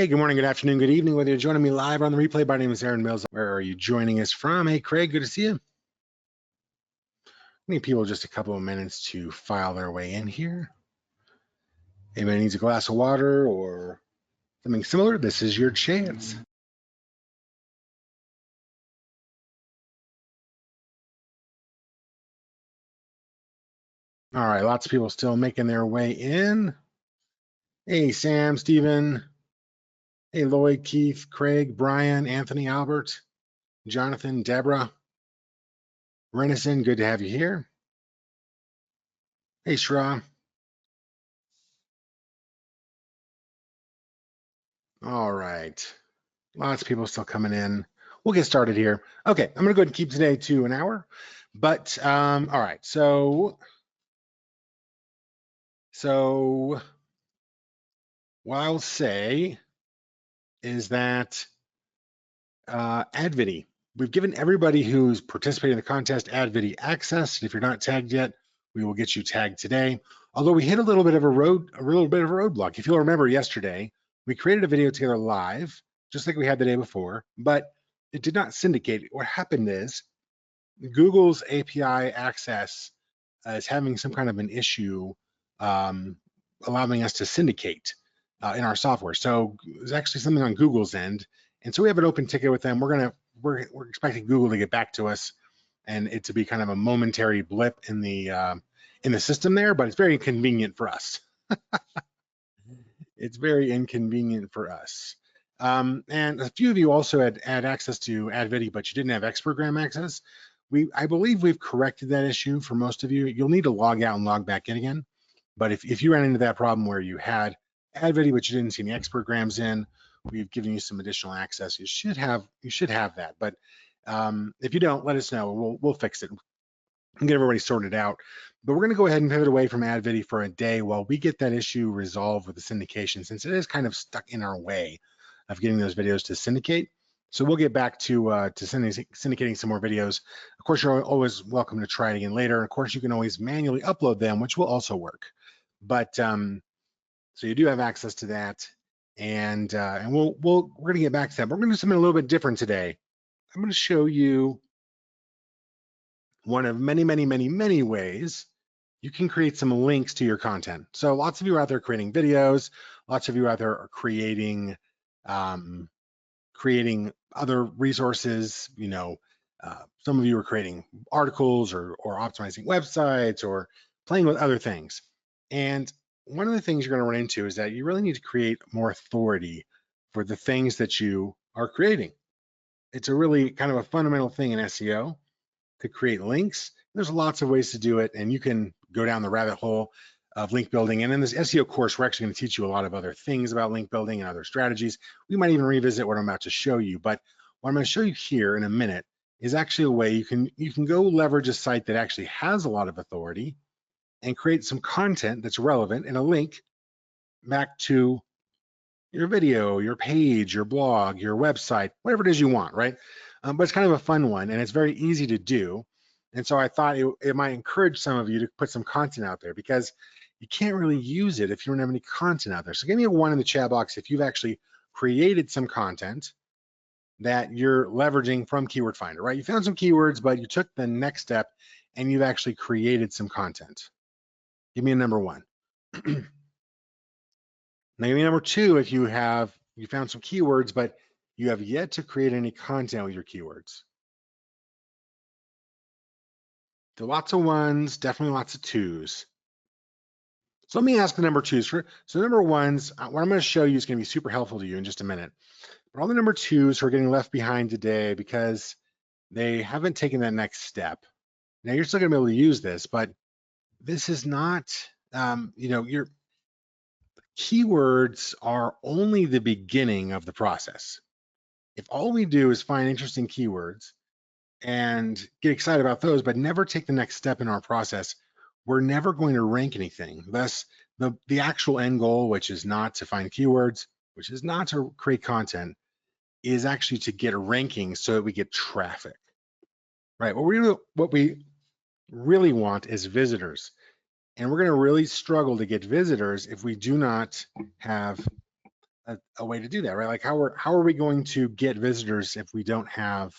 Hey, good morning, good afternoon, good evening, whether you're joining me live or on the replay. My name is Aaron Mills. Where are you joining us from? Hey, Craig, good to see you. I need people just a couple of minutes to file their way in here. Anybody needs a glass of water or something similar? This is your chance. All right, lots of people still making their way in. Hey, Sam, Stephen. Hey, Lloyd, Keith, Craig, Brian, Anthony, Albert, Jonathan, Deborah, Renison, good to have you here. Hey, Shra. All right. Lots of people still coming in. We'll get started here. Okay, I'm gonna go ahead and keep today to an hour. But all right, so what I'll say is that AdVidi, we've given everybody who's participating in the contest AdVidi access. If you're not tagged yet, we will get you tagged today. Although we hit a little bit of a roadblock. If you'll remember yesterday, we created a video together live, just like we had the day before, but it did not syndicate. What happened is Google's API access is having some kind of an issue allowing us to syndicate in our software. So there's actually something on Google's end, and so we have an open ticket with them. We're expecting Google to get back to us, and it to be kind of a momentary blip in the system there, but it's very inconvenient for us. It's very inconvenient for us. And a few of you also had access to AdVidi, but you didn't have Expergram access. I believe we've corrected that issue for most of you. You'll need to log out and log back in again. But if you ran into that problem where you had AdVidi, but you didn't see any Expergrams in, we've given you some additional access. You should have that. But if you don't, let us know. We'll fix it and get everybody sorted out. But we're going to go ahead and pivot away from AdVidi for a day while we get that issue resolved with the syndication, since it is kind of stuck in our way of getting those videos to syndicate. So we'll get back to syndicating some more videos. Of course, you're always welcome to try it again later. Of course, you can always manually upload them, which will also work. But so you do have access to that, and we're going to get back to that. But we're going to do something a little bit different today. I'm going to show you one of many, many, many, many ways you can create some links to your content. So lots of you are out there creating videos. Lots of you out there are creating other resources. You know, some of you are creating articles or optimizing websites or playing with other things. And one of the things you're going to run into is that you really need to create more authority for the things that you are creating. It's a really kind of a fundamental thing in SEO to create links. There's lots of ways to do it, and you can go down the rabbit hole of link building. And in this SEO course, we're actually going to teach you a lot of other things about link building and other strategies. We might even revisit what I'm about to show you, but what I'm going to show you here in a minute is actually a way you can go leverage a site that actually has a lot of authority and create some content that's relevant and a link back to your video, your page, your blog, your website, whatever it is you want, right? But it's kind of a fun one, and it's very easy to do. And so I thought it might encourage some of you to put some content out there, because you can't really use it if you don't have any content out there. So give me a 1 in the chat box if you've actually created some content that you're leveraging from Keyword Finder, right? You found some keywords, but you took the next step and you've actually created some content. Give me a number 1. Now, give me number 2 if you found some keywords, but you have yet to create any content with your keywords. So lots of 1s, definitely lots of 2s. So let me ask the number 2s. So number 1s, what I'm going to show you is going to be super helpful to you in just a minute. But all the number 2s who are getting left behind today because they haven't taken that next step. Now you're still going to be able to use this, but this is not, your keywords are only the beginning of the process. If all we do is find interesting keywords and get excited about those, but never take the next step in our process, we're never going to rank anything. Thus, the actual end goal, which is not to find keywords, which is not to create content, is actually to get rankings so that we get traffic, right? What we really want is visitors. And we're going to really struggle to get visitors if we do not have a way to do that, right? Like how are we going to get visitors if we don't have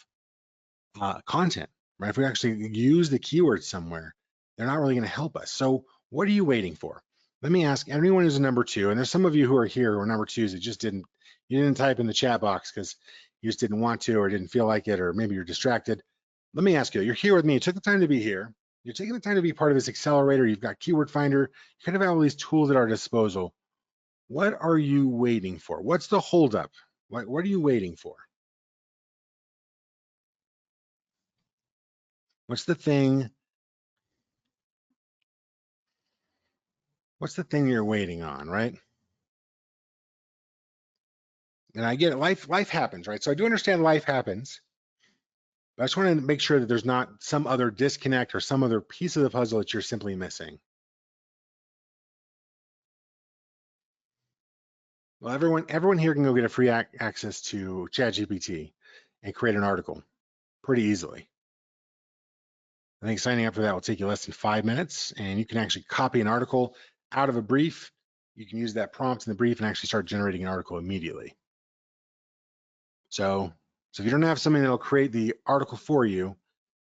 content, right? If we actually use the keywords somewhere, they're not really going to help us. So what are you waiting for? Let me ask anyone who's a number two, and there's some of you who are here who are number twos that just you didn't type in the chat box because you just didn't want to or didn't feel like it, or maybe you're distracted. Let me ask you, you're here with me, you took the time to be here, you're taking the time to be part of this accelerator, you've got Keyword Finder, you kind of have all these tools at our disposal. What are you waiting for? What's the holdup? What are you waiting for? What's the thing? What's the thing you're waiting on, right? And I get it, life happens, right? So I do understand life happens, but I just want to make sure that there's not some other disconnect or some other piece of the puzzle that you're simply missing. Well, everyone here can go get a free access to ChatGPT and create an article pretty easily. I think signing up for that will take you less than 5 minutes, and you can actually copy an article out of a brief. You can use that prompt in the brief and actually start generating an article immediately. So if you don't have something that'll create the article for you,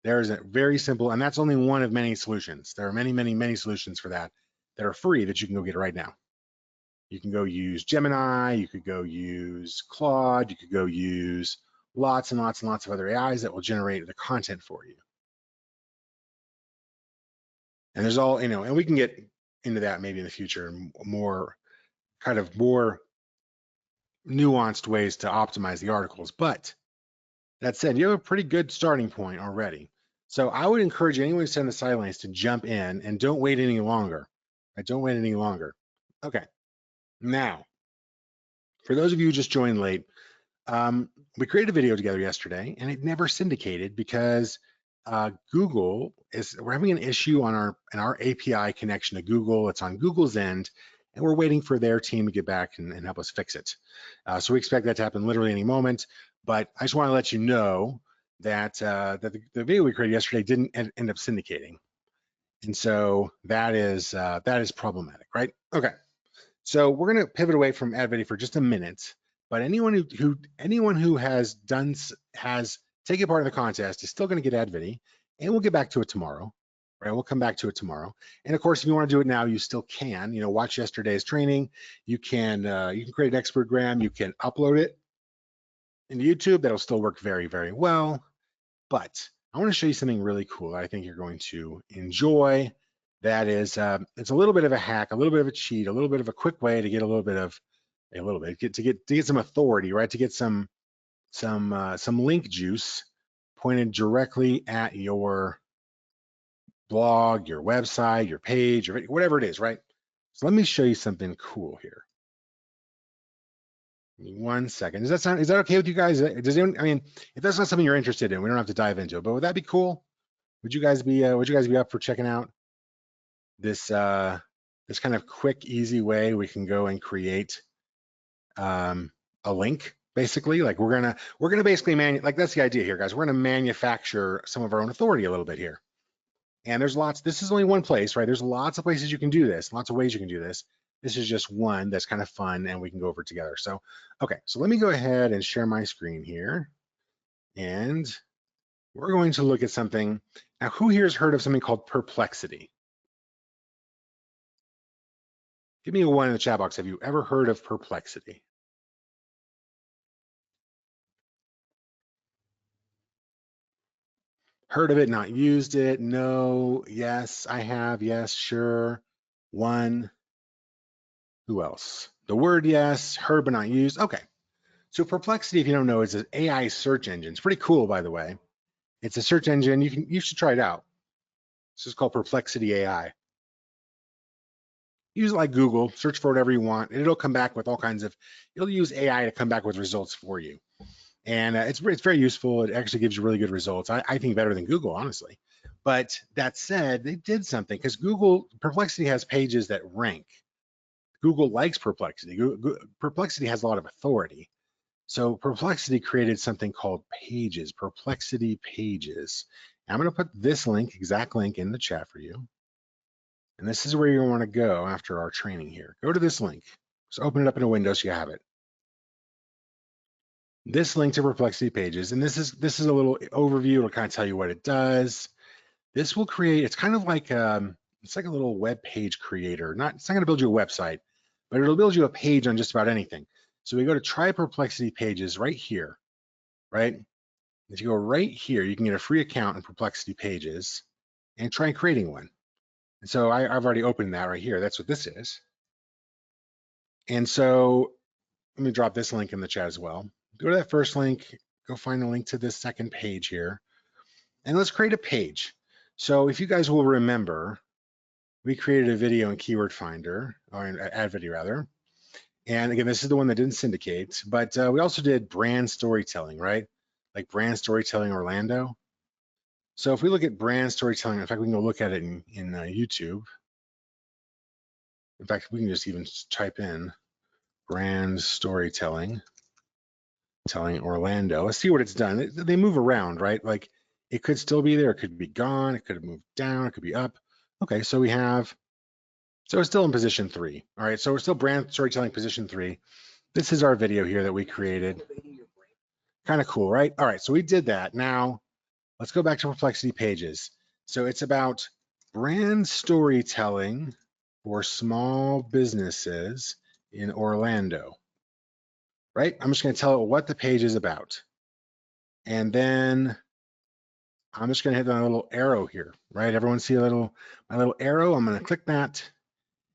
there's a very simple, and that's only one of many solutions. There are many, many, many solutions for that are free that you can go get right now. You can go use Gemini, you could go use Claude, you could go use lots and lots and lots of other AIs that will generate the content for you. And there's all, and we can get into that maybe in the future, more nuanced ways to optimize the articles. But that said, you have a pretty good starting point already. So I would encourage anyone who's on the sidelines to jump in and don't wait any longer. Right? Don't wait any longer. Okay. Now, for those of you who just joined late, we created a video together yesterday, and it never syndicated because we're having an issue on our API connection to Google. It's on Google's end, and we're waiting for their team to get back and help us fix it. So we expect that to happen literally any moment. But I just want to let you know that the video we created yesterday didn't end up syndicating, and so that is problematic, right? Okay. So we're going to pivot away from ad video for just a minute. But anyone who has taken part in the contest is still going to get ad video, and we'll get back to it tomorrow. Right? We'll come back to it tomorrow. And of course, if you want to do it now, you still can. Watch yesterday's training. You can create an expertgram. You can upload it into YouTube. That'll still work very, very well. But I want to show you something really cool that I think you're going to enjoy. That is, it's a little bit of a hack, a little bit of a cheat, a little bit of a quick way to get to get some authority, right? To get some link juice pointed directly at your blog, your website, your page, or whatever it is, right? So let me show you something cool here. Give me 1 second. Is that okay with you guys? If that's not something you're interested in, we don't have to dive into it. But would that be cool? Would you guys be up for checking out this kind of quick, easy way we can go and create a link? Basically, like we're gonna basically that's the idea here, guys. We're gonna manufacture some of our own authority a little bit here. And there's lots. This is only one place, right? There's lots of places you can do this, lots of ways you can do this. This is just one that's kind of fun, and we can go over it together. So, okay, so let me go ahead and share my screen here, and we're going to look at something. Now, who here has heard of something called Perplexity? Give me a 1 in the chat box. Have you ever heard of Perplexity? Heard of it, not used it? No, yes, I have, yes, sure. 1. Who else? The word yes, heard but not used. Okay. So Perplexity, if you don't know, is an AI search engine. It's pretty cool, by the way. It's a search engine. You should try it out. This is called Perplexity AI. Use it like Google, search for whatever you want, and it'll come back with it'll use AI to come back with results for you. And it's very useful. It actually gives you really good results. I think better than Google, honestly. But that said, they did something because Perplexity has pages that rank. Google likes Perplexity. Perplexity has a lot of authority. So Perplexity created something called Pages, Perplexity Pages. I'm going to put this exact link in the chat for you. And this is where you want to go after our training here. Go to this link. So open it up in a window so you have it. this link to Perplexity Pages, and this is a little overview. It'll kind of tell you what it does. This will create, it's kind of like it's like a little web page creator. It's not going to build you a website, but it'll build you a page on just about anything. So we go to try Perplexity Pages right here, right? If you go right here, you can get a free account in Perplexity Pages and try creating one. And so I've already opened that right here. That's what this is. And so let me drop this link in the chat as well. Go to that first link, go find a link to this second page here, and let's create a page. So if you guys will remember, we created a video in Keyword Finder, or an ad video rather. And again, this is the one that didn't syndicate, but we also did brand storytelling, right? Like brand storytelling Orlando. So if we look at brand storytelling, in fact, we can go look at it in YouTube. In fact, we can just even type in brand storytelling, telling Orlando. Let's see what it's done. They move around, right? Like it could still be there, it could be gone, it could have moved down, it could be up. Okay, so we have, so it's still in position 3. All right, so we're still brand storytelling position 3. This is our video here that we created. Kind of cool, right? All right, so we did that. Now let's go back to Perplexity Pages. So it's about brand storytelling for small businesses in Orlando, right? I'm just going to tell it what the page is about. And then I'm just going to hit that little arrow here, right? Everyone see my little arrow? I'm going to click that,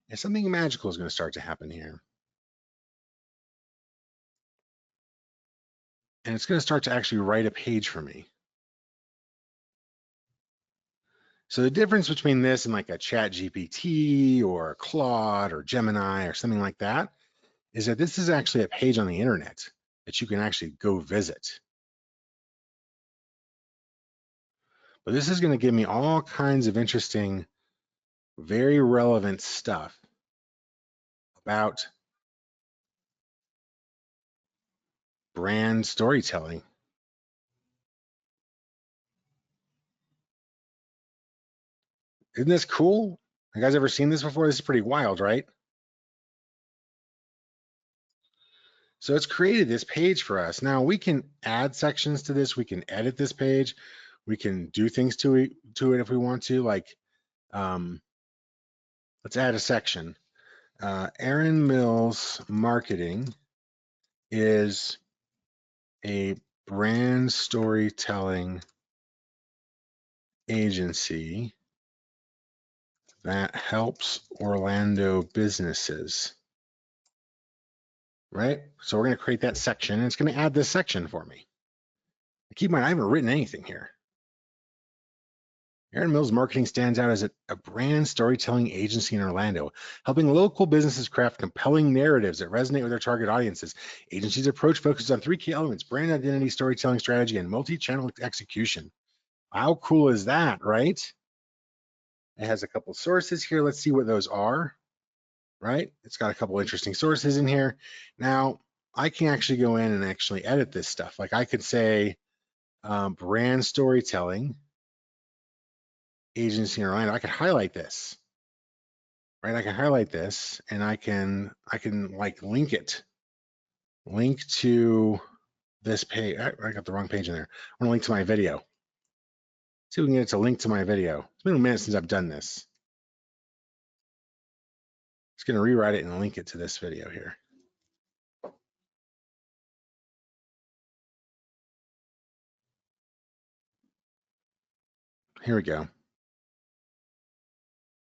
and something magical is going to start to happen here. And it's going to start to actually write a page for me. So the difference between this and like a Chat GPT or Claude or Gemini or something like that is that this is actually a page on the internet that you can actually go visit. But this is going to give me all kinds of interesting, very relevant stuff about brand storytelling. Isn't this cool? You guys ever seen this before? This is pretty wild, right? So it's created this page for us. Now we can add sections to this. We can edit this page. We can do things to it if we want to. Like, let's add a section. Aaron Mills Marketing is a brand storytelling agency that helps Orlando businesses, right? So we're going to create that section, and it's going to add this section for me. Keep in mind, I haven't written anything here. Aaron Mills Marketing stands out as a brand storytelling agency in Orlando, helping local businesses craft compelling narratives that resonate with their target audiences. Agency's approach focuses on 3 key elements: brand identity, storytelling strategy, and multi-channel execution. How cool is that, right? It has a couple sources here. Let's see what those are, right? It's got a couple interesting sources in here. Now, I can actually go in and actually edit this stuff. Like I could say brand storytelling agency in Orlando. I could highlight this, right? I can highlight this and I can like link to this page. I got the wrong page in there. I want to link to my video. See if we can get it to link to my video. It's been a minute since I've done this. It's going to rewrite it and link it to this video here. Here we go.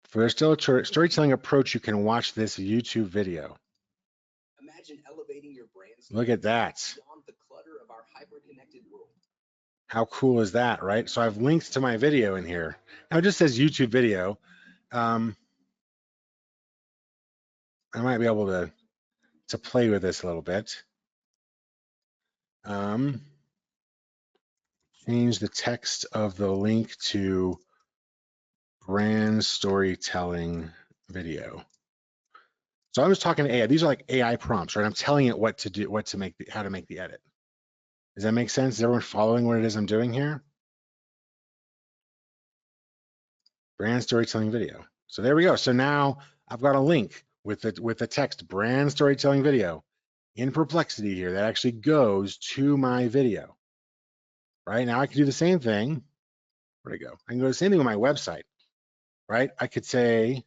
For there's still a storytelling approach, you can watch this YouTube video. Imagine elevating your brand. Look at that. Beyond the clutter of our hyper-connected world. How cool is that, right? So I've linked to my video in here. Now it just says YouTube video. I might be able to play with this a little bit. Change the text of the link to brand storytelling video. So I was talking to AI. These are like AI prompts, right? I'm telling it what to do, how to make the edit. Does that make sense? Is everyone following what it is I'm doing here? Brand storytelling video. So there we go. So now I've got a link with the text brand storytelling video. in Perplexity here that actually goes to my video. Right now, I can do the same thing. Where'd it go? I can go the same thing with my website. Right? I could say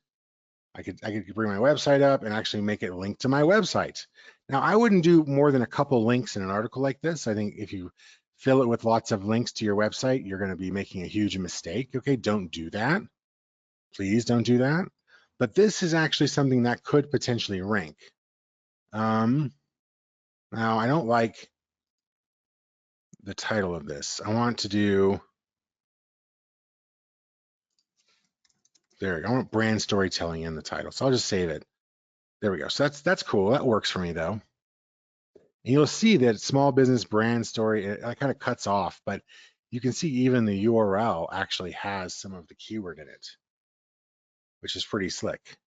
I could bring my website up and actually make it link to my website. Now, I wouldn't do more than a couple links in an article like this. I think if you fill it with lots of links to your website, you're going to be making a huge mistake. Okay, don't do that. Please don't do that. But this is actually something that could potentially rank. Now, I don't like the title of this. I want to do, there we go. I want brand storytelling in the title. So I'll just save it. There we go. So that's cool. That works for me though. And you'll see that small business brand story, it kind of cuts off, but you can see even the URL actually has some of the keyword in it, which is pretty slick.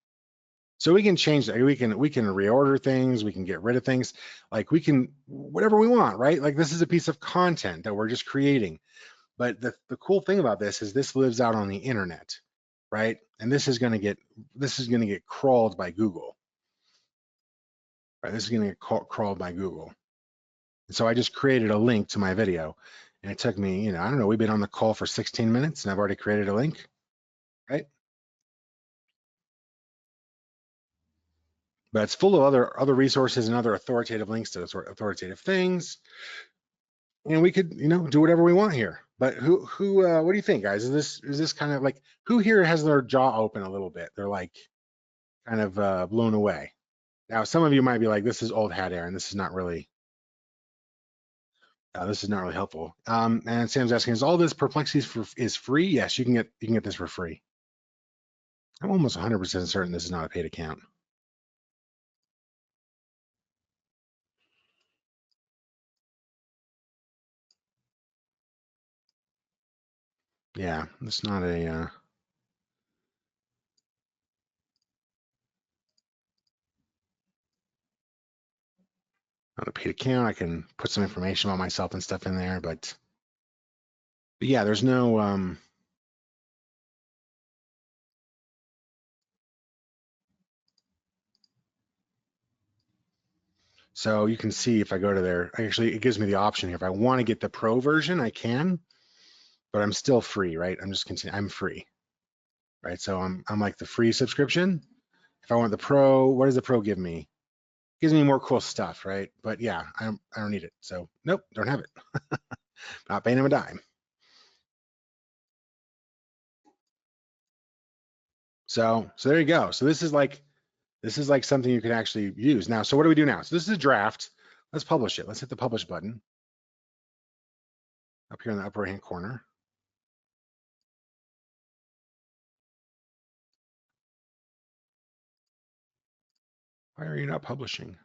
So we can change that. We can reorder things. We can get rid of things. Like we can whatever we want, right? Like this is a piece of content that we're just creating. But the cool thing about this is this lives out on the internet, right? And this is going to get crawled by Google. Right? This is going to get crawled by Google. And so I just created a link to my video, and it took me, I don't know, we've been on the call for 16 minutes, and I've already created a link, right? But it's full of other resources and other authoritative links to authoritative things, and we could, do whatever we want here. But what do you think, guys? Is this kind of like, who here has their jaw open a little bit? They're like kind of blown away. Now, some of you might be like, this is old hat, Aaron. This is not really helpful. And Sam's asking, is all this Perplexity is free? Yes, you can get this for free. I'm almost 100% certain this is not a paid account. Yeah, it's not a paid account. I can put some information about myself and stuff in there, but yeah, there's no so you can see if I go to there, actually it gives me the option here. If I want to get the pro version, I can, but I'm still free, right? I'm free, right? So I'm like the free subscription. If I want the pro, what does the pro give me? It gives me more cool stuff, right? But yeah, I don't need it. So nope, don't have it. Not paying him a dime. So there you go. So this is like something you can actually use. Now, so what do we do now? So this is a draft. Let's publish it. Let's hit the publish button up here in the upper right hand corner. Why are you not publishing?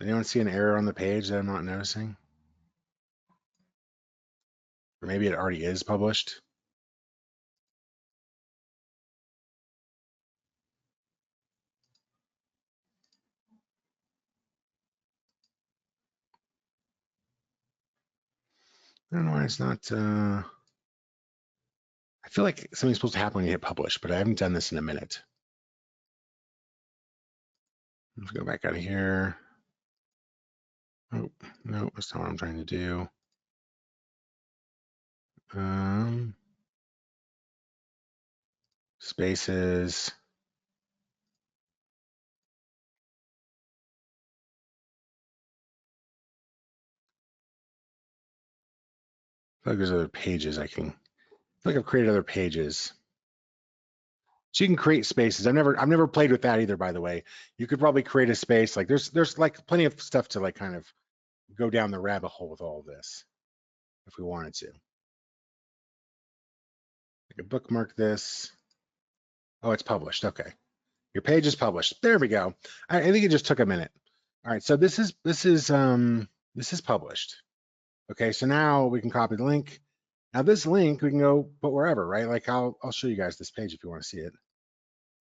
Anyone see an error on the page that I'm not noticing? Or maybe it already is published. I don't know why it's not. I feel like something's supposed to happen when you hit publish, but I haven't done this in a minute. Let's go back out of here. Oh, no, that's not what I'm trying to do. Spaces. I feel like there's other pages I feel like I've created other pages. So you can create spaces. I've never played with that either, by the way. You could probably create a space. Like there's like plenty of stuff to like kind of go down the rabbit hole with all of this if we wanted to. I could bookmark this. Oh, it's published. Okay. Your page is published. There we go. I think it just took a minute. All right, so this is published. Okay, so now we can copy the link. Now this link we can go put wherever, right? Like I'll show you guys this page if you want to see it.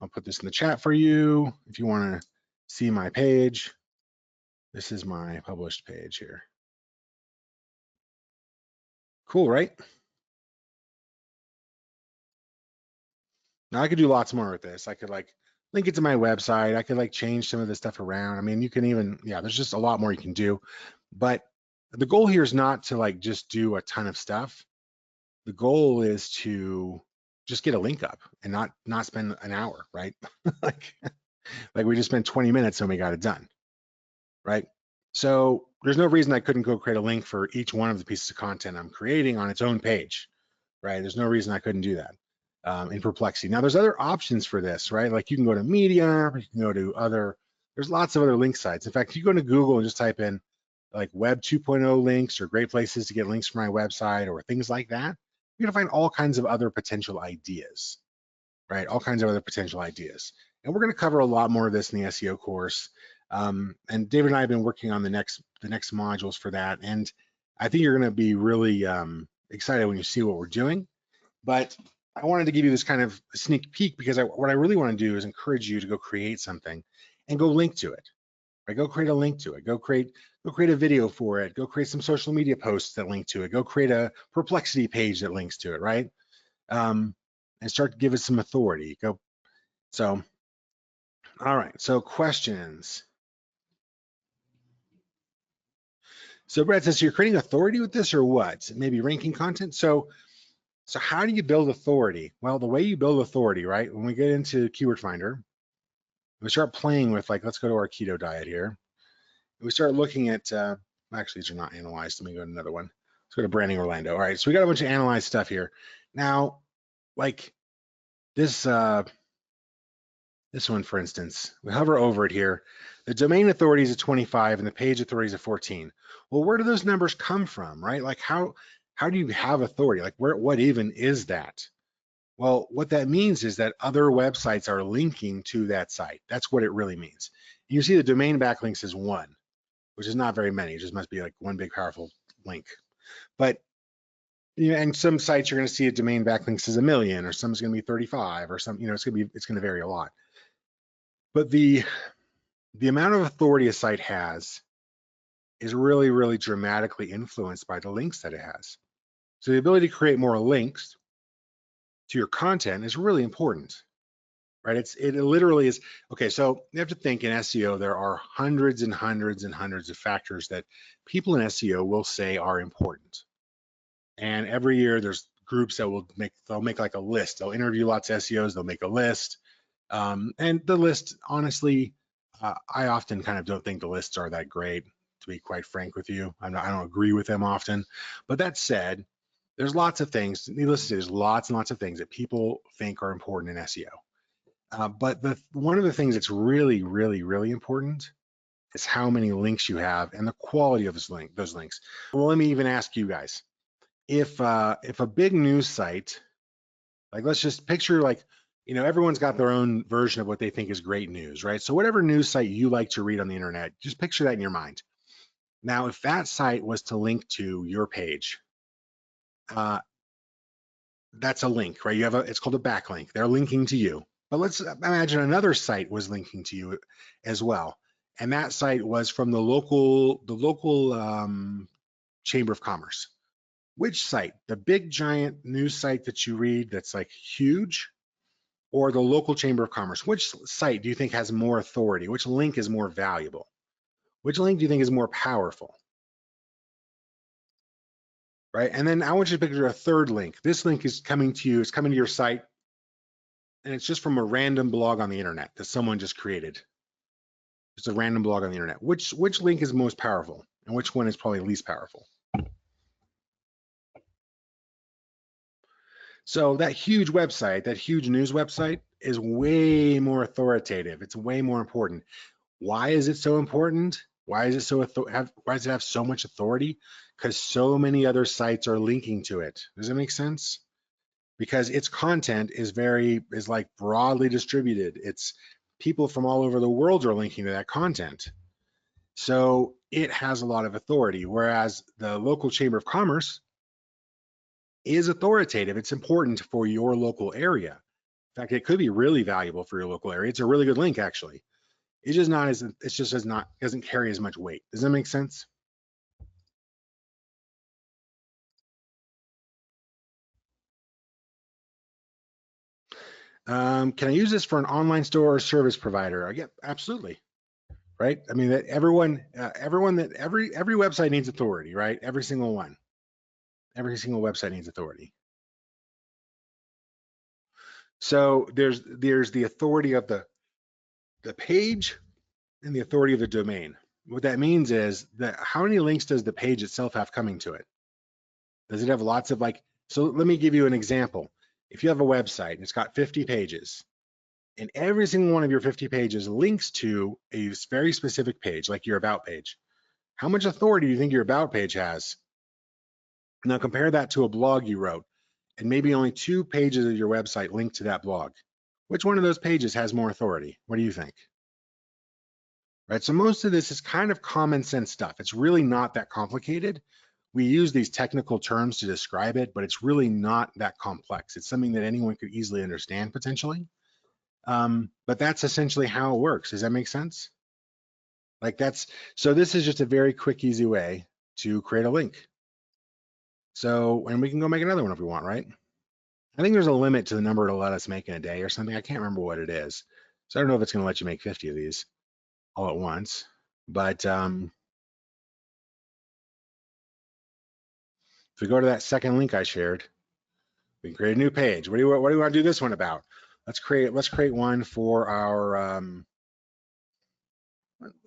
I'll put this in the chat for you if you want to see my page. This is my published page here. Cool, right? Now I could do lots more with this. I could like link it to my website. I could like change some of the stuff around. I mean, you can even, yeah, there's just a lot more you can do. But the goal here is not to like just do a ton of stuff. The goal is to just get a link up and not spend an hour, right? like like we just spent 20 minutes and we got it done, right? So there's no reason I couldn't go create a link for each one of the pieces of content I'm creating on its own page, right? There's no reason I couldn't do that in Perplexity. Now there's other options for this, right? Like you can go to Media, you can go to other, there's lots of other link sites. In fact, if you go to Google and just type in like Web 2.0 links or great places to get links for my website or things like that, you're gonna find all kinds of other potential ideas, right? All kinds of other potential ideas. And we're gonna cover a lot more of this in the SEO course. And David and I have been working on the next modules for that. And I think you're gonna be really excited when you see what we're doing. But I wanted to give you this kind of sneak peek because what I really want to do is encourage you to go create something and go link to it. Right? Go create a link to it. Go create a video for it. Go create some social media posts that link to it. Go create a Perplexity page that links to it, right? And start to give it some authority. Go. So, all right. So questions. So Brad says, so you're creating authority with this or what? Maybe ranking content. So how do you build authority? Well, the way you build authority, right? When we get into Keyword Finder, we start playing with like, let's go to our keto diet here. We start looking at, actually these are not analyzed. Let me go to another one. Let's go to Branding Orlando. All right, so we got a bunch of analyzed stuff here. Now, like this one, for instance, we hover over it here. The domain authority is at 25 and the page authority is at 14. Well, where do those numbers come from, right? Like how do you have authority? Like what even is that? Well, what that means is that other websites are linking to that site. That's what it really means. You see the domain backlinks is 1, which is not very many. It just must be like one big powerful link. But you know, and some sites you're going to see a domain backlinks is 1 million, or some is going to be 35, or some, you know, it's going to vary a lot. But the amount of authority a site has is really, really dramatically influenced by the links that it has. So the ability to create more links to your content is really important, right? It literally is. Okay, so you have to think in SEO, there are hundreds and hundreds and hundreds of factors that people in SEO will say are important. And every year there's groups that they'll make like a list. They'll interview lots of SEOs, they'll make a list. And the list, honestly, I often kind of don't think the lists are that great, to be quite frank with you. I don't agree with them often. But that said, there's lots of things, needless to say, there's lots and lots of things that people think are important in SEO. But one of the things that's really, really, really important is how many links you have and the quality of those links. Well, let me even ask you guys, if a big news site, like let's just picture like, you know, everyone's got their own version of what they think is great news, right? So whatever news site you like to read on the internet, just picture that in your mind. Now, if that site was to link to your page, that's a link, right? It's called a backlink. They're linking to you. But let's imagine another site was linking to you as well, and that site was from the local Chamber of Commerce. Which site? The big giant news site that you read that's like huge, or the local Chamber of Commerce? Which site do you think has more authority? Which link is more valuable? Which link do you think is more powerful? Right? And then I want you to picture a third link. This link is coming to you, it's coming to your site, and it's just from a random blog on the internet that someone just created. It's a random blog on the internet. Which link is most powerful, and which one is probably least powerful? So that huge website, that huge news website is way more authoritative. It's way more important. Why is it so important? Why is it why does it have so much authority? Because so many other sites are linking to it. Does that make sense? Because its content is like broadly distributed. It's people from all over the world are linking to that content. So it has a lot of authority, whereas the local Chamber of Commerce is authoritative. It's important for your local area. In fact, it could be really valuable for your local area. It's a really good link, actually. It's just not doesn't carry as much weight. Does that make sense? Can I use this for an online store or service provider? Yeah, absolutely. Right. I mean, that everyone that every website needs authority, right? Every single one. Every single website needs authority. So there's the authority of the page and the authority of the domain. What that means is that how many links does the page itself have coming to it? Does it have lots of so let me give you an example. If you have a website and it's got 50 pages, and every single one of your 50 pages links to a very specific page, like your about page, how much authority do you think your about page has? Now compare that to a blog you wrote, and maybe only 2 pages of your website link to that blog. Which one of those pages has more authority? What do you think? Right, so most of this is kind of common sense stuff. It's really not that complicated. We use these technical terms to describe it, but it's really not that complex. It's something that anyone could easily understand potentially. But that's essentially how it works. Does that make sense? So this is just a very quick, easy way to create a link. So, and we can go make another one if we want, right? I think there's a limit to the number to let us make in a day or something. I can't remember what it is. So I don't know if it's going to let you make 50 of these all at once. But if we go to that second link I shared, we can create a new page. What do you want to do this one about? Let's create one for our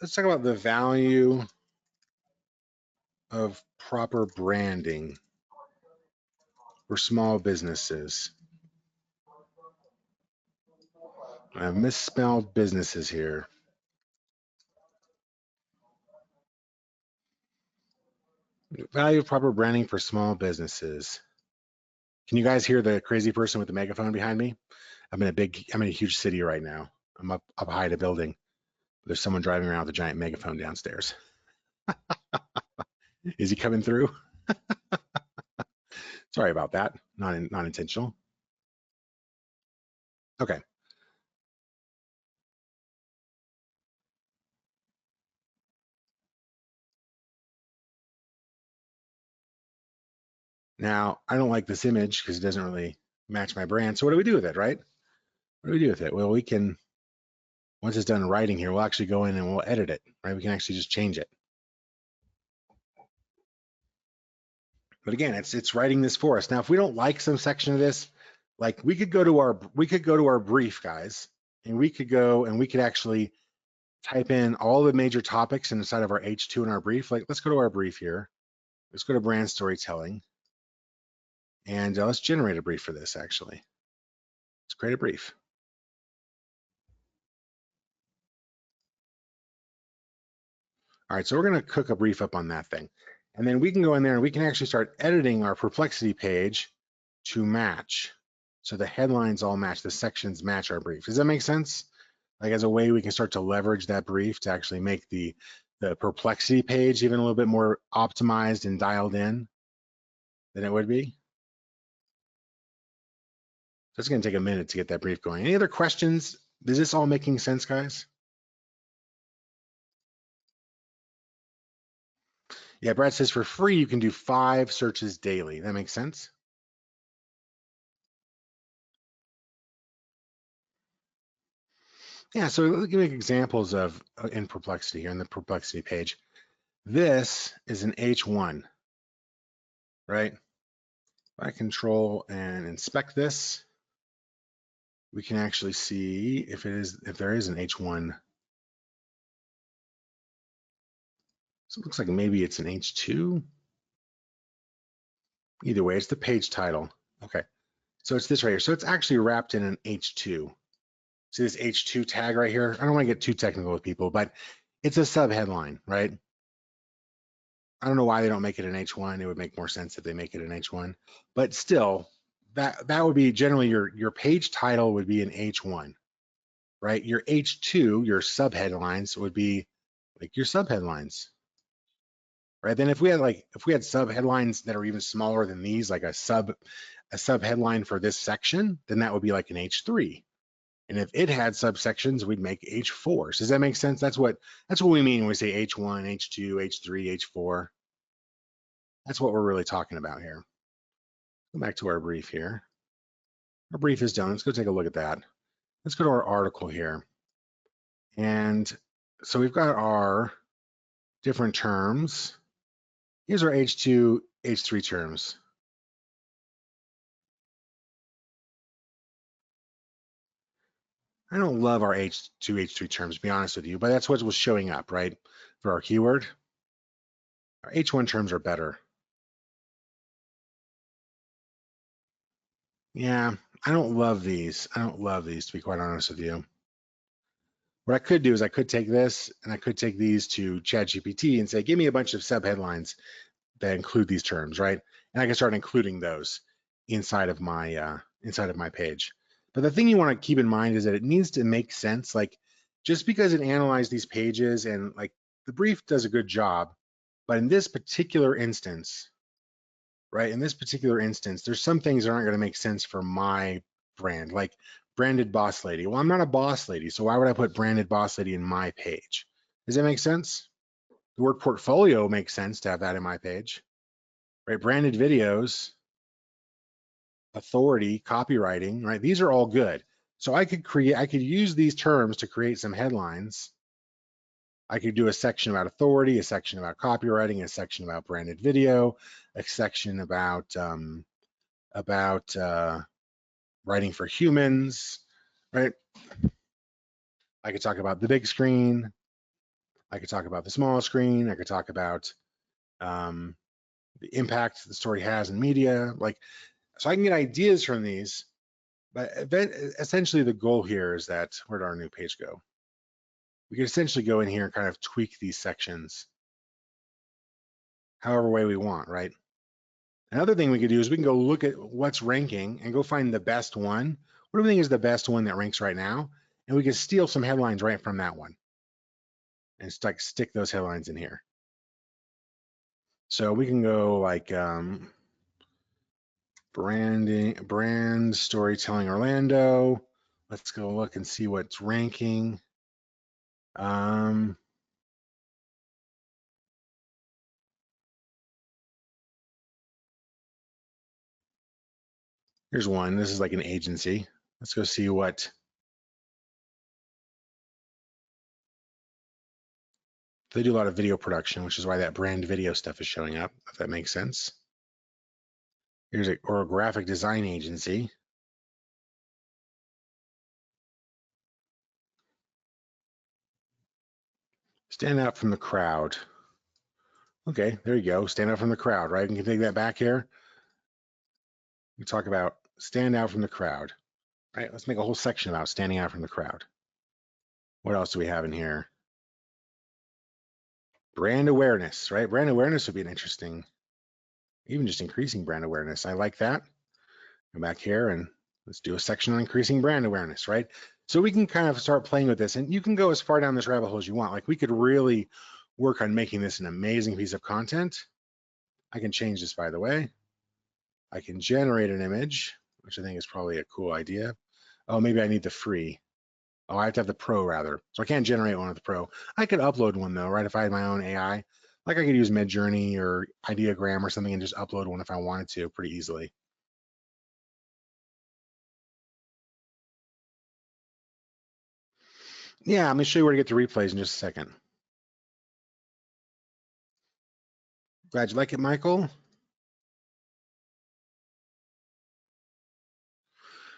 let's talk about the value of proper branding for small businesses. I've misspelled businesses here. Value of proper branding for small businesses. Can you guys hear the crazy person with the megaphone behind me? I'm in a huge city right now. I'm up high in a building. There's someone driving around with a giant megaphone downstairs. Is he coming through? Sorry about that. Not intentional. Okay. Now, I don't like this image because it doesn't really match my brand. So what do we do with it, right? What do we do with it? Well, we can, once it's done writing here, we'll actually go in and we'll edit it, right? We can actually just change it. But again, it's writing this for us. Now, if we don't like some section of this, like we could go to our brief, guys, and we could actually type in all the major topics inside of our H2 in our brief. Like, let's go to our brief here. Let's go to brand storytelling, and let's generate a brief for this. Actually, let's create a brief. All right, so we're going to cook a brief up on that thing, and then we can go in there and we can actually start editing our Perplexity page to match. So the headlines all match, the sections match our brief. Does that make sense? Like as a way we can start to leverage that brief to actually make the Perplexity page even a little bit more optimized and dialed in than it would be. So it's going to take a minute to get that brief going. Any other questions? Is this all making sense, guys? Yeah, Brad says for free, you can do 5 searches daily. That makes sense? Yeah, so let me make examples of in Perplexity here in the Perplexity page. This is an H1, right? If I control and inspect this, we can actually see if there is an H1. So it looks like maybe it's an H2. Either way, it's the page title. Okay, so it's this right here. So it's actually wrapped in an H2. See this H2 tag right here? I don't want to get too technical with people, but it's a sub headline, right? I don't know why they don't make it an H1. It would make more sense if they make it an H1, but still, that would be generally your page title would be an H1, right? Your H2, your sub headlines would be like your sub headlines, right? Then if we had sub headlines that are even smaller than these, like a sub headline for this section, then that would be like an H3. And if it had subsections, we'd make H4s. Does that make sense? That's what we mean when we say H1, H2, H3, H4. That's what we're really talking about here. Go back to our brief here. Our brief is done. Let's go take a look at that. Let's go to our article here. And so we've got our different terms. Here's our H2, H3 terms. I don't love our H2, H3 terms, to be honest with you, but that's what was showing up, right? For our keyword. Our H1 terms are better. Yeah, I don't love these. I don't love these, to be quite honest with you. What I could do is I could take this and I could take these to ChatGPT and say, give me a bunch of subheadlines that include these terms, right? And I can start including those inside of my page. But the thing you want to keep in mind is that it needs to make sense. Like just because it analyzed these pages and like the brief does a good job, but in this particular instance, right? In this particular instance, there's some things that aren't going to make sense for my brand, like branded boss lady. Well, I'm not a boss lady, so why would I put branded boss lady in my page? Does that make sense? The word portfolio makes sense to have that in my page, right? Branded videos, authority, copywriting, right? These are all good. So I could use these terms to create some headlines. I could do a section about authority, a section about copywriting, a section about branded video, a section about writing for humans, right? I could talk about the big screen. I could talk about the small screen. I could talk about the impact the story has in media. Like, so I can get ideas from these, but essentially the goal here is that, where did our new page go? We could essentially go in here and kind of tweak these sections however way we want, right? Another thing we could do is we can go look at what's ranking and go find the best one. What do we think is the best one that ranks right now? And we can steal some headlines right from that one and stick those headlines in here. So we can go like brand storytelling Orlando. Let's go look and see what's ranking. Here's one. This is like an agency. Let's go see what they do. A lot of video production, which is why that brand video stuff is showing up, if that makes sense. Here's or a graphic design agency. Stand out from the crowd. Okay, there you go. Stand out from the crowd, right? You can take that back here. We talk about stand out from the crowd. All right, let's make a whole section about standing out from the crowd. What else do we have in here? Brand awareness, right? Brand awareness would be an interesting, even just increasing brand awareness. I like that. Go back here and let's do a section on increasing brand awareness, right? So we can kind of start playing with this, and you can go as far down this rabbit hole as you want. Like we could really work on making this an amazing piece of content. I can change this, by the way. I can generate an image, which I think is probably a cool idea. Oh, maybe I need the free. Oh, I have to have the pro rather. So I can't generate one with the pro. I could upload one though, right? If I had my own AI, like I could use Midjourney or Ideogram or something and just upload one if I wanted to pretty easily. Yeah, I'm gonna show you where to get the replays in just a second. Glad you like it, Michael.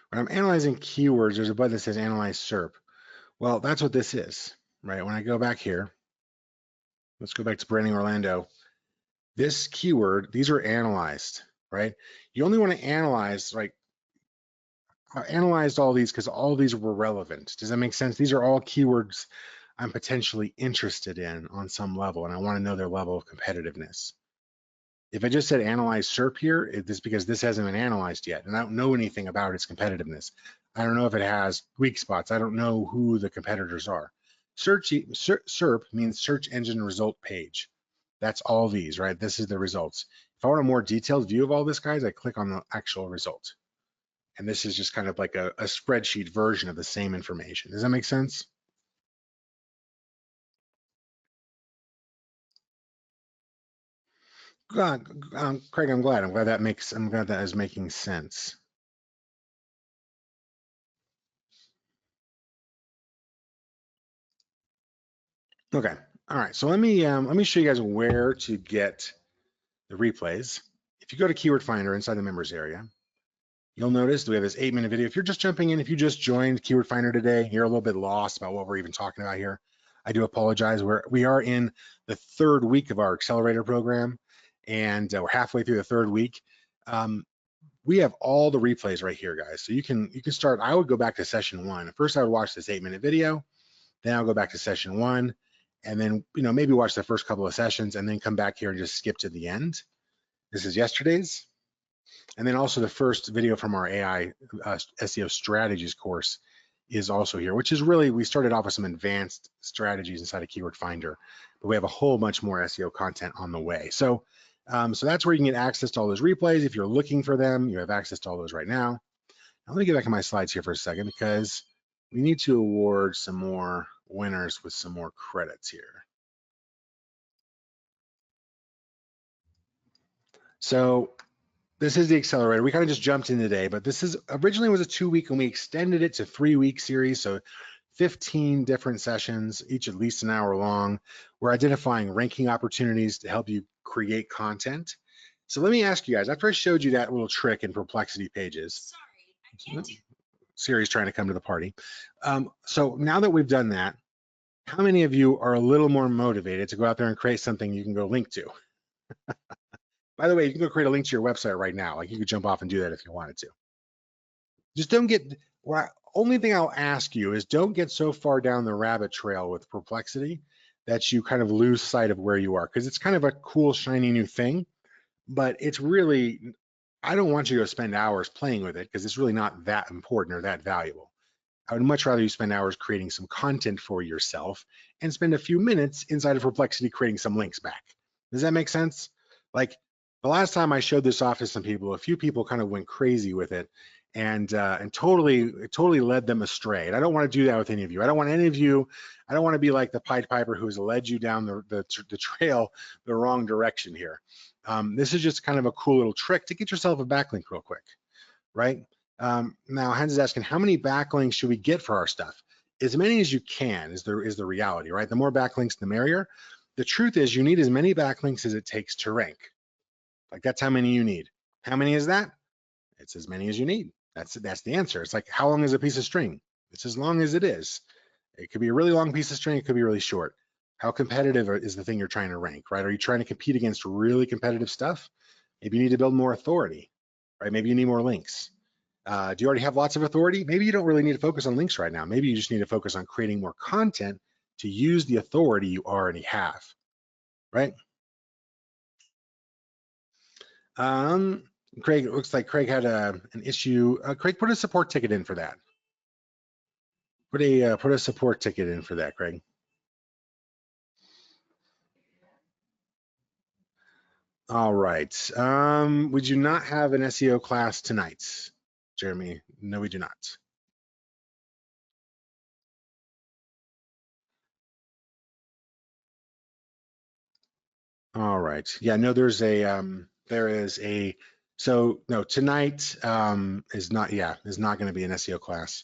When I'm analyzing keywords, there's a button that says Analyze SERP. Well, that's what this is, right? When I go back here, let's go back to Branding Orlando. This keyword, these are analyzed, right? You only want to analyze, like, I analyzed all these because all these were relevant. Does that make sense? These are all keywords I'm potentially interested in on some level, and I want to know their level of competitiveness. If I just said analyze SERP here, it's because this hasn't been analyzed yet, and I don't know anything about its competitiveness. I don't know if it has weak spots. I don't know who the competitors are. SERP means search engine result page. That's all these, right? This is the results. If I want a more detailed view of all this, guys, I click on the actual result. And this is just kind of like a spreadsheet version of the same information. Does that make sense? Craig, I'm glad that is making sense. Okay. All right. So let me show you guys where to get the replays. If you go to Keyword Finder inside the members area, you'll notice we have this 8-minute video. If you're just jumping in, if you just joined Keyword Finder today, you're a little bit lost about what we're even talking about here. I do apologize. We are in the 3rd week of our accelerator program, and we're halfway through the 3rd week. We have all the replays right here, guys. So you can start. I would go back to session 1. First, I would watch this 8-minute video. Then I'll go back to session 1, and then maybe watch the first couple of sessions, and then come back here and just skip to the end. This is yesterday's. And then also the first video from our AI SEO strategies course is also here, which is really, we started off with some advanced strategies inside of Keyword Finder, but we have a whole bunch more SEO content on the way. So, so that's where you can get access to all those replays. If you're looking for them, you have access to all those right now. Now let me get back to my slides here for a second, because we need to award some more winners with some more credits here. So this is the accelerator. We kind of just jumped in today, but this is originally was a 2-week, and we extended it to 3-week series. So 15 different sessions, each at least an hour long. We're identifying ranking opportunities to help you create content. So let me ask you guys, after I showed you that little trick in Perplexity Pages, Siri's trying to come to the party. So now that we've done that, how many of you are a little more motivated to go out there and create something you can go link to? By the way, you can go create a link to your website right now. Like, you could jump off and do that if you wanted to. Just don't get, only thing I'll ask you is, don't get so far down the rabbit trail with Perplexity that you kind of lose sight of where you are, because it's kind of a cool, shiny new thing, but it's really, I don't want you to spend hours playing with it, because it's really not that important or that valuable. I would much rather you spend hours creating some content for yourself and spend a few minutes inside of Perplexity creating some links back. Does that make sense? Like, the last time I showed this off to some people, a few people kind of went crazy with it, and totally led them astray. And I don't want to do that with any of you. I don't want any of you. I don't want to be like the Pied Piper who's led you down the trail the wrong direction here. This is just kind of a cool little trick to get yourself a backlink real quick, right? Now Hans is asking, how many backlinks should we get for our stuff? As many as you can is the reality, right? The more backlinks, the merrier. The truth is, you need as many backlinks as it takes to rank. Like, that's how many you need. How many is that? It's as many as you need. That's the answer. It's like, how long is a piece of string? It's as long as it is. It could be a really long piece of string. It could be really short. How competitive is the thing you're trying to rank, right? Are you trying to compete against really competitive stuff? Maybe you need to build more authority, right? Maybe you need more links. Do you already have lots of authority? Maybe you don't really need to focus on links right now. Maybe you just need to focus on creating more content to use the authority you already have, right? Craig, it looks like Craig had an issue. Craig, put a support ticket in for that. Put a support ticket in for that, Craig. All right. We do not have an SEO class tonight, Jeremy. No, we do not. All right. Yeah, no, there is a, so no, tonight is not going to be an SEO class.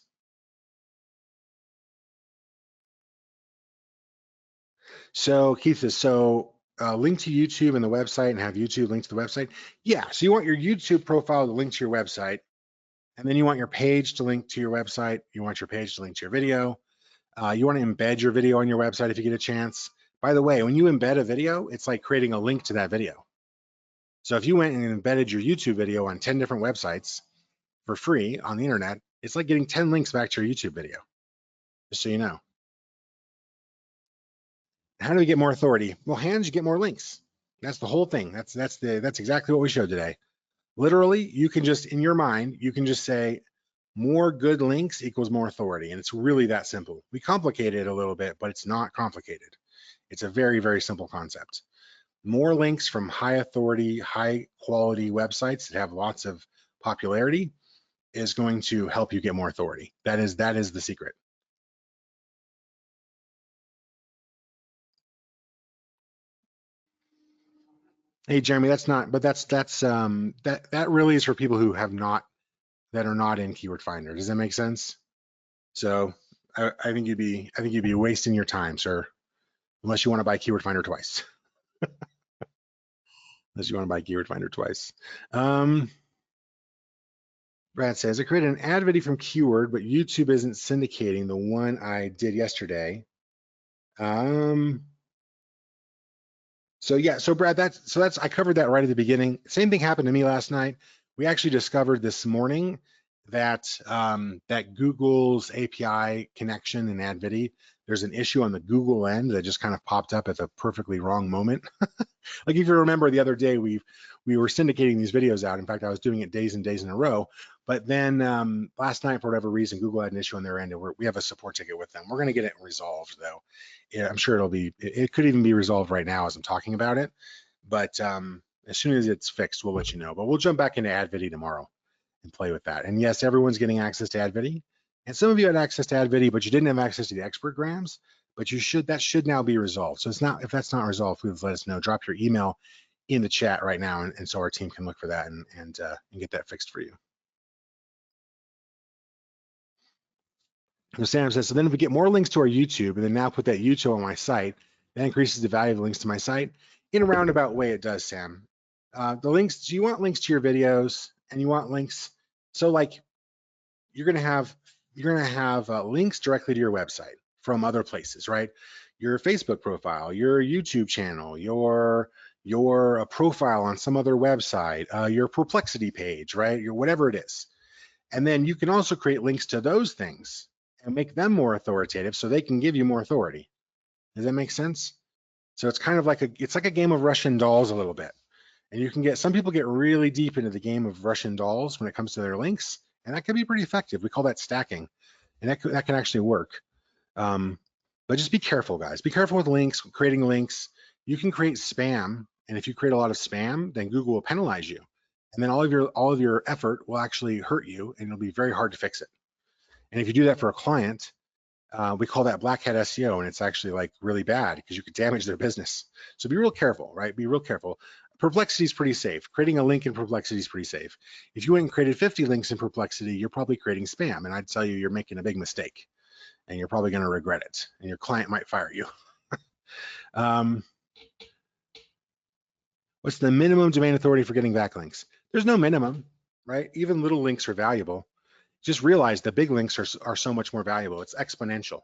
So Keith says, link to YouTube and the website, and have YouTube link to the website. Yeah, so you want your YouTube profile to link to your website, and then you want your page to link to your website. You want your page to link to your video. You want to embed your video on your website if you get a chance. By the way, when you embed a video, it's like creating a link to that video. So if you went and embedded your YouTube video on 10 different websites for free on the internet, it's like getting 10 links back to your YouTube video, just so you know. How do we get more authority? Well, Hans, you get more links. That's the whole thing. That's exactly what we showed today. Literally, you can just, in your mind, you can just say more good links equals more authority. And it's really that simple. We complicate it a little bit, but it's not complicated. It's a very, very simple concept. More links from high authority, high quality websites that have lots of popularity is going to help you get more authority. That is the secret. Hey, Jeremy, that really is for people who have not, that are not in Keyword Finder. Does that make sense? So I think you'd be wasting your time, sir, unless you want to buy Keyword Finder twice. Unless you want to buy Keyword Finder twice. Brad says, I created an ad video from Keyword, but YouTube isn't syndicating the one I did yesterday. So yeah, so Brad, that's I covered that right at the beginning. Same thing happened to me last night. We actually discovered this morning that that Google's API connection in AdViddy, there's an issue on the Google end that just kind of popped up at the perfectly wrong moment. Like if you remember the other day, we were syndicating these videos out. In fact, I was doing it days and days in a row. But then last night, for whatever reason, Google had an issue on their end, and we have a support ticket with them. We're going to get it resolved, though. Yeah, I'm sure it could even be resolved right now as I'm talking about it. But as soon as it's fixed, we'll let you know. But we'll jump back into AdViddy tomorrow and play with that. And yes, everyone's getting access to AdViddy. And some of you had access to AdViddy, but you didn't have access to the expert grams. But that should now be resolved. So if that's not resolved, please let us know. Drop your email in the chat right now, and so our team can look for that and get that fixed for you. So Sam says, so then if we get more links to our YouTube and then now put that YouTube on my site, that increases the value of the links to my site. In a roundabout way, it does, Sam. The links, do you want links to your videos and you want links? So like you're gonna have links directly to your website from other places, right? Your Facebook profile, your YouTube channel, your profile on some other website, your Perplexity page, right? Your whatever it is. And then you can also create links to those things and make them more authoritative so they can give you more authority. Does that make sense? So it's kind of like it's like a game of Russian dolls a little bit. And you can get, some people get really deep into the game of Russian dolls when it comes to their links, and that can be pretty effective. We call that stacking, and that can actually work. But just be careful, guys. Be careful with links, creating links. You can create spam, and if you create a lot of spam, then Google will penalize you. And then all of your effort will actually hurt you, and it'll be very hard to fix it. And if you do that for a client, we call that black hat SEO, and it's actually like really bad because you could damage their business. So be real careful, right? Be real careful. Perplexity is pretty safe. Creating a link in Perplexity is pretty safe. If you went and created 50 links in Perplexity, you're probably creating spam, and I'd tell you you're making a big mistake, and you're probably going to regret it, and your client might fire you. What's the minimum domain authority for getting backlinks? There's no minimum, right? Even little links are valuable. Just realize the big links are so much more valuable. It's exponential,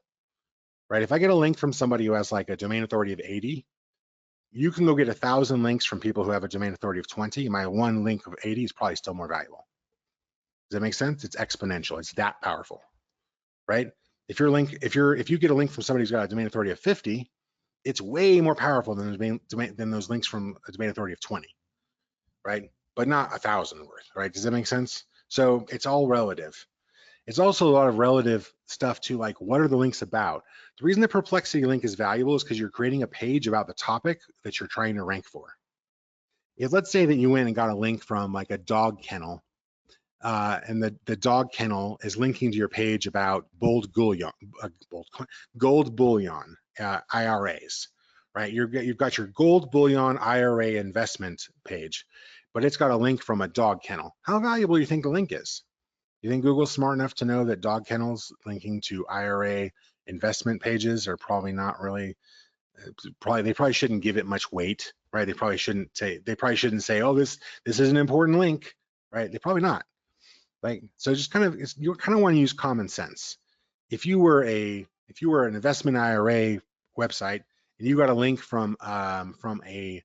right? If I get a link from somebody who has like a domain authority of 80, you can go get 1,000 links from people who have a domain authority of 20. My one link of 80 is probably still more valuable. Does that make sense? It's exponential. It's that powerful, right? If you get a link from somebody who's got a domain authority of 50, it's way more powerful than those links from a domain authority of 20, right? But not 1,000 worth, right? Does that make sense? So it's all relative. It's also a lot of relative stuff to like, what are the links about? The reason the Perplexity link is valuable is because you're creating a page about the topic that you're trying to rank for. If let's say that you went and got a link from like a dog kennel, and the dog kennel is linking to your page about gold bullion IRAs, right? You've got your gold bullion IRA investment page, but it's got a link from a dog kennel. How valuable do you think the link is? You think Google's smart enough to know that dog kennels linking to IRA investment pages are probably not really, they probably shouldn't give it much weight, right? They probably shouldn't say, oh, this is an important link, right? They're probably not. Right? So just you kind of want to use common sense. If you were an investment IRA website and you got a link from an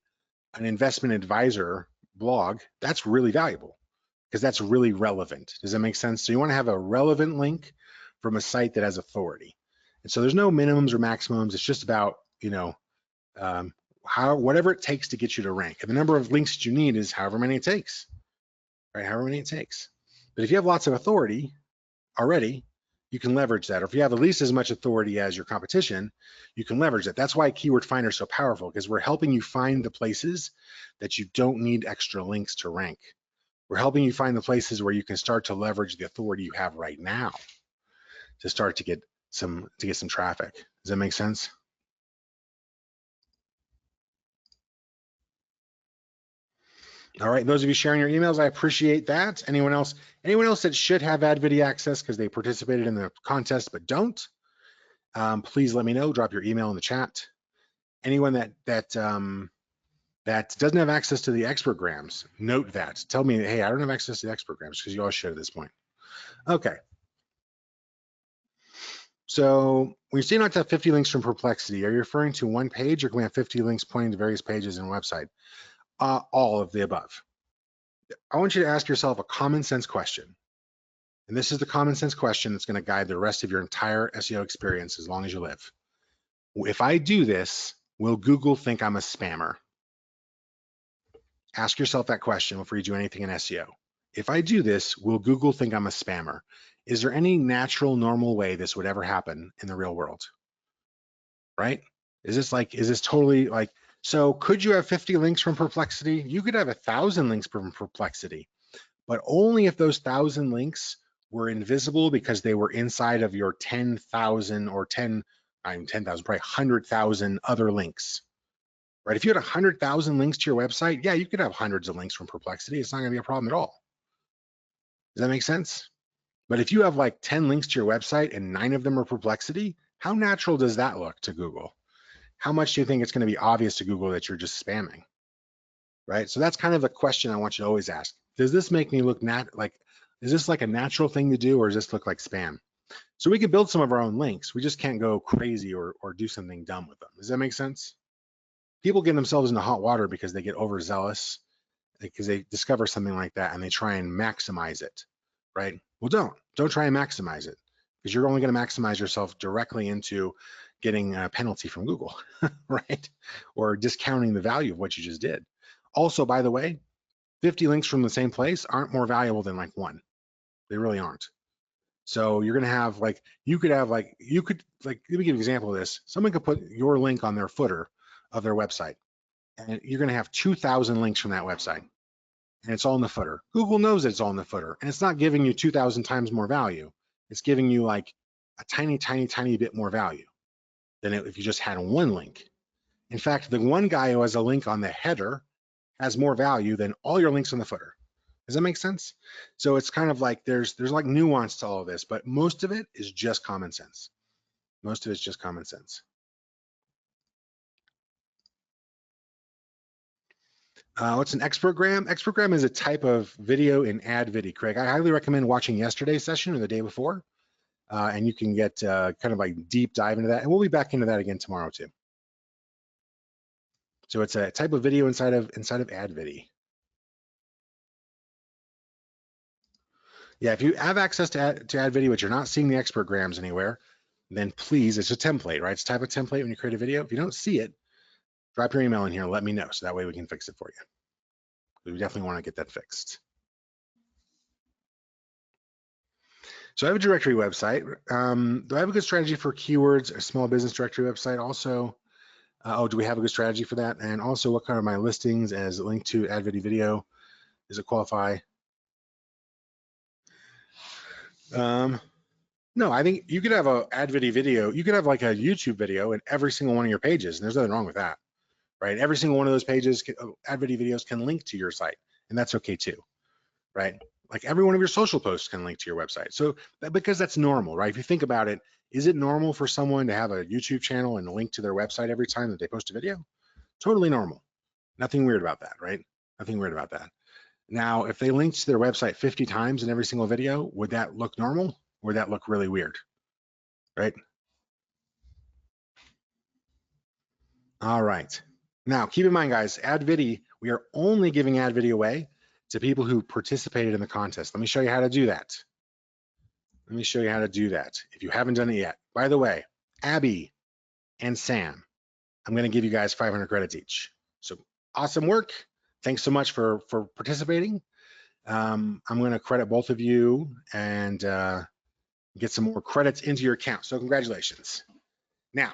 investment advisor blog, that's really valuable because that's really relevant. Does that make sense? So you want to have a relevant link from a site that has authority. And so there's no minimums or maximums. It's just about, whatever it takes to get you to rank. And the number of links that you need is however many it takes, right? However many it takes. But if you have lots of authority already, you can leverage that. Or if you have at least as much authority as your competition, you can leverage that. That's why Keyword Finder is so powerful, because we're helping you find the places that you don't need extra links to rank. We're helping you find the places where you can start to leverage the authority you have right now to start to get some traffic. Does that make sense? All right, those of you sharing your emails, I appreciate that. Anyone else that should have AdViddy access because they participated in the contest but don't, please let me know. Drop your email in the chat. Anyone that doesn't have access to the expertgrams, note that. Tell me, hey, I don't have access to the expertgrams, because you all should at this point. Okay. So when you say not to have 50 links from Perplexity, are you referring to one page, or can we have 50 links pointing to various pages in a website? All of the above. I want you to ask yourself a common sense question. And this is the common sense question that's going to guide the rest of your entire SEO experience as long as you live. If I do this, will Google think I'm a spammer? Ask yourself that question before you do anything in SEO. If I do this, will Google think I'm a spammer? Is there any natural, normal way this would ever happen in the real world? Right? Is this totally like, so could you have 50 links from Perplexity? You could have 1,000 links from Perplexity, but only if those 1,000 links were invisible because they were inside of your 10,000 or 10,000, probably 100,000 other links, right? If you had 100,000 links to your website, yeah, you could have hundreds of links from Perplexity. It's not gonna be a problem at all. Does that make sense? But if you have like 10 links to your website and 9 of them are Perplexity, how natural does that look to Google? How much do you think it's gonna be obvious to Google that you're just spamming, right? So that's kind of the question I want you to always ask. Does this make me look is this like a natural thing to do, or does this look like spam? So we can build some of our own links. We just can't go crazy or do something dumb with them. Does that make sense? People get themselves into hot water because they get overzealous, because they discover something like that and they try and maximize it, right? Well, don't try and maximize it, because you're only going to maximize yourself directly into getting a penalty from Google, right? Or discounting the value of what you just did. Also, by the way, 50 links from the same place aren't more valuable than like one. They really aren't. So you're gonna have let me give you an example of this. Someone could put your link on their footer of their website, and you're gonna have 2,000 links from that website, and it's all in the footer. Google knows it's all in the footer, and it's not giving you 2,000 times more value. It's giving you like a tiny, tiny, tiny bit more value than if you just had one link. In fact, the one guy who has a link on the header has more value than all your links on the footer. Does that make sense? So it's kind of like there's like nuance to all of this, but most of it is just common sense. Most of it's just common sense. What's an expertgram? Expertgram is a type of video in ad video, Craig. I highly recommend watching yesterday's session or the day before, and you can get kind of like deep dive into that. And we'll be back into that again tomorrow too. So it's a type of video inside of ad video. Yeah, if you have access to ad video, but you're not seeing the expertgrams anywhere, then please, it's a template, right? It's a type of template when you create a video. If you don't see it, drop your email in here and let me know, so that way we can fix it for you. We definitely want to get that fixed. So I have a directory website. Do I have a good strategy for keywords? A small business directory website also. Do we have a good strategy for that? And also, what kind of my listings as linked to ad video? Does it qualify? No, I think you could have a ad video. You could have like a YouTube video in every single one of your pages, and there's nothing wrong with that, right? Every single one of those pages, ad videos can link to your site, and that's okay too, right? Like every one of your social posts can link to your website. So because that's normal, right? If you think about it, is it normal for someone to have a YouTube channel and link to their website every time that they post a video? Totally normal. Nothing weird about that, right? Nothing weird about that. Now, if they linked to their website 50 times in every single video, would that look normal? Or would that look really weird, right? All right. Now, keep in mind, guys, ad video, we are only giving ad video away to people who participated in the contest. Let me show you how to do that. Let me show you how to do that if you haven't done it yet. By the way, Abby and Sam, I'm going to give you guys 500 credits each. So awesome work. Thanks so much for participating. I'm going to credit both of you and get some more credits into your account. So congratulations. Now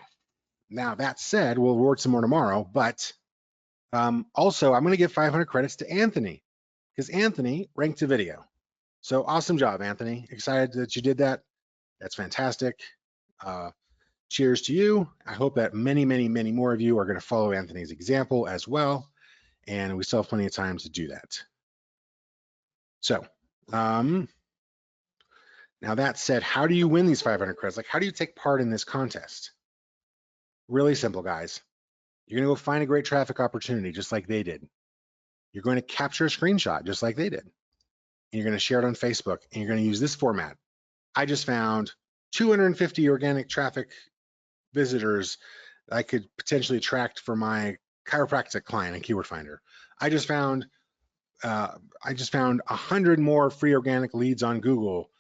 that said, we'll reward some more tomorrow, but also I'm going to give 500 credits to Anthony, because Anthony ranked a video. So awesome job, Anthony. Excited that you did that. That's fantastic. Cheers to you. I hope that many, many, many more of you are going to follow Anthony's example as well. And we still have plenty of time to do that. So now that said, how do you win these 500 credits? Like, how do you take part in this contest? Really simple, guys. You're going to go find a great traffic opportunity just like they did. You're going to capture a screenshot just like they did. And you're going to share it on Facebook, and you're going to use this format. I just found 250 organic traffic visitors that I could potentially attract for my chiropractic client in Keyword Finder. I just found 100 more free organic leads on Google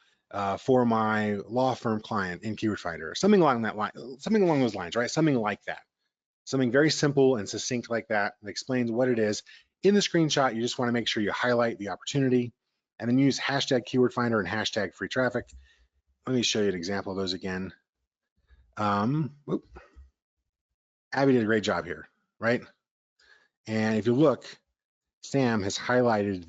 for my law firm client in Keyword Finder. Something along those lines, right? Something like that. Something very simple and succinct like that explains what it is. In the screenshot, you just want to make sure you highlight the opportunity and then use hashtag Keyword Finder and hashtag free traffic. Let me show you an example of those again. Abby did a great job here, right? And if you look, Sam has highlighted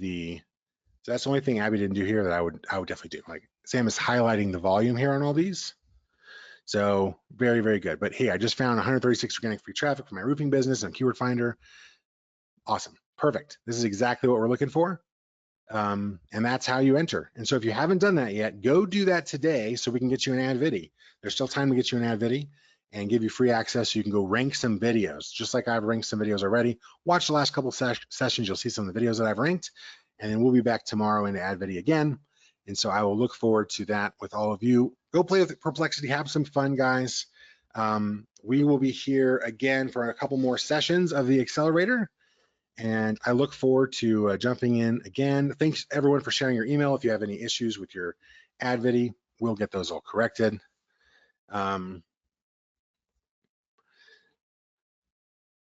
so that's the only thing Abby didn't do here that I would definitely do. Like Sam is highlighting the volume here on all these. So very, very good. But hey, I just found 136 organic free traffic for my roofing business on Keyword Finder. Awesome, perfect. This is exactly what we're looking for. And that's how you enter. And so if you haven't done that yet, go do that today so we can get you an ad vid. There's still time to get you an ad vid and give you free access so you can go rank some videos, just like I've ranked some videos already. Watch the last couple sessions, you'll see some of the videos that I've ranked, and then we'll be back tomorrow into ad vid again. And so I will look forward to that with all of you. Go play with Perplexity, have some fun, guys. We will be here again for a couple more sessions of the accelerator. And I look forward to jumping in again. Thanks everyone for sharing your email. If you have any issues with your ad vid, we'll get those all corrected.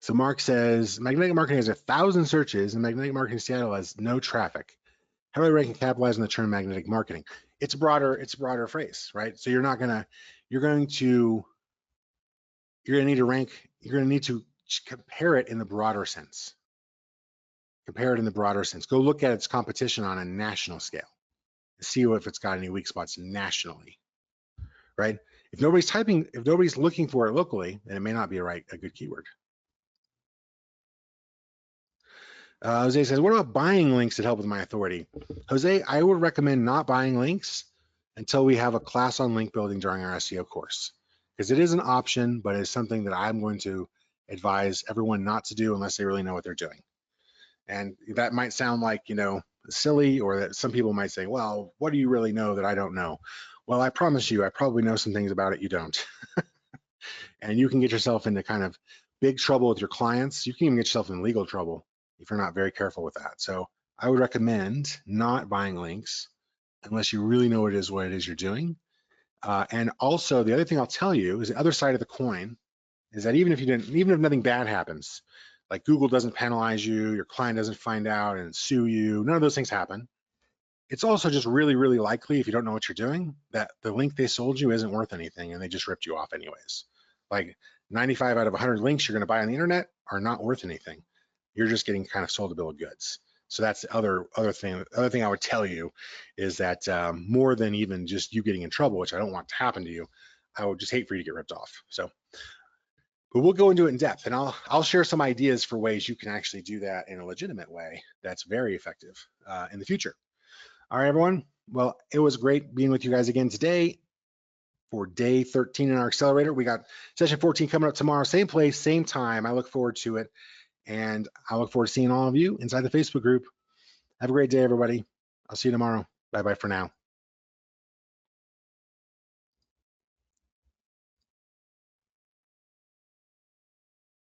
So Mark says, magnetic marketing has 1,000 searches and magnetic marketing Seattle has no traffic. How do I rank and capitalize on the term magnetic marketing? It's a broader phrase, right? So you're going to need to compare it in the broader sense. Compare it in the broader sense. Go look at its competition on a national scale. See if it's got any weak spots nationally, right? If nobody's looking for it locally, then it may not be a good keyword. Jose says, what about buying links that help with my authority? Jose, I would recommend not buying links until we have a class on link building during our SEO course, because it is an option, but it's something that I'm going to advise everyone not to do unless they really know what they're doing. And that might sound like, silly, or that some people might say, well, what do you really know that I don't know? Well, I promise you, I probably know some things about it you don't. And you can get yourself into kind of big trouble with your clients. You can even get yourself in legal trouble if you're not very careful with that. So I would recommend not buying links unless you really know what it is you're doing. And also the other thing I'll tell you is the other side of the coin is that even if nothing bad happens, like Google doesn't penalize you, your client doesn't find out and sue you, none of those things happen. It's also just really, really likely, if you don't know what you're doing, that the link they sold you isn't worth anything and they just ripped you off anyways. Like 95 out of 100 links you're going to buy on the internet are not worth anything. You're just getting kind of sold a bill of goods. So that's the other thing I would tell you is that more than even just you getting in trouble, which I don't want to happen to you, I would just hate for you to get ripped off. So, but we'll go into it in depth, and I'll share some ideas for ways you can actually do that in a legitimate way that's very effective in the future. All right, everyone. Well, it was great being with you guys again today for day 13 in our accelerator. We got session 14 coming up tomorrow, same place, same time. I look forward to it. And I look forward to seeing all of you inside the Facebook group. Have a great day, everybody. I'll see you tomorrow. Bye-bye for now.